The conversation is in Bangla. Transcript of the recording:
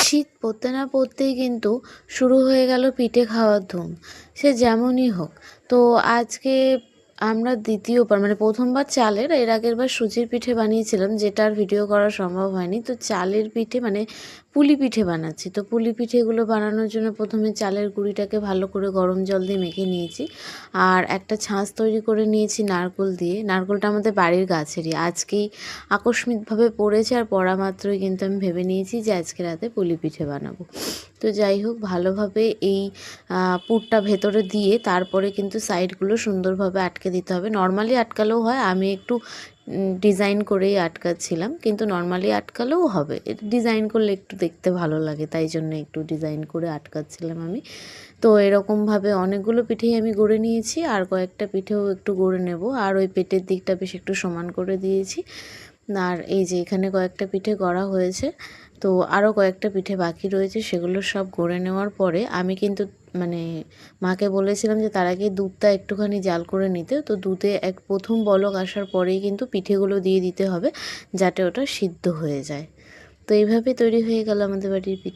শীত পড়তে না পড়তেই কিন্তু শুরু হয়ে গেল পিঠে খাওয়ার ধুম। সে যেমনই হোক। তো আজকে আমরা দ্বিতীয়বার মানে প্রথমবার চালের, এর আগেরবার সুজির পিঠে বানিয়েছিলাম, যেটা আর ভিডিও করা সম্ভব হয়নি। তো চালের পিঠে মানে পুলি পিঠে বানাচ্ছি। তো পুলি পিঠেগুলো বানানোর জন্য প্রথমে চালের গুঁড়িটাকে ভালো করে গরম জল দিয়ে মেখে নিয়েছি। আর একটা ছাঁচ তৈরি করে নিয়েছি নারকেল দিয়ে। নারকেলটা আমাদের বাড়ির গাছেরই, আজকেই আকস্মিকভাবে পড়েছে, আর পড়া মাত্রই কিন্তু আমি ভেবে নিয়েছি যে আজকে রাতে পুলি পিঠে বানাবো। তো যাই হোক, ভালোভাবে এই পুরটা ভেতরে দিয়ে তারপরে কিন্তু সাইডগুলো সুন্দরভাবে আটকে দিতে হবে। নর্মালি আটকালেও হয়, আমি একটু ডিজাইন করেই আটকাচ্ছিলাম, কিন্তু নর্মালি আটকালেও হবে। ডিজাইন করলে একটু দেখতে ভালো লাগে, তাই জন্য একটু ডিজাইন করে আটকাচ্ছিলাম আমি। তো এরকমভাবে অনেকগুলো পিঠেই আমি গড়ে নিয়েছি, আর কয়েকটা পিঠেও একটু গড়ে নেব। আর ওই পেটের দিকটা বেশ একটু সমান করে দিয়েছি। আর এই যে এখানে কয়েকটা পিঠে গড়া হয়েছে, তো আরও কয়েকটা পিঠে বাকি রয়েছে, সেগুলো সব গড়ে নেওয়ার পরে আমি কিন্তু মানে মাকে বলেছিলাম যে তার আগে দুধটা একটুখানি জাল করে নিতে। তো দুধে প্রথম বলক আসার পরেই কিন্তু পিঠেগুলো দিয়ে দিতে হবে, যাতে ওটা সিদ্ধ হয়ে যায়। তো এইভাবে তৈরি হয়ে গেল আমাদের বাড়ির পিঠে।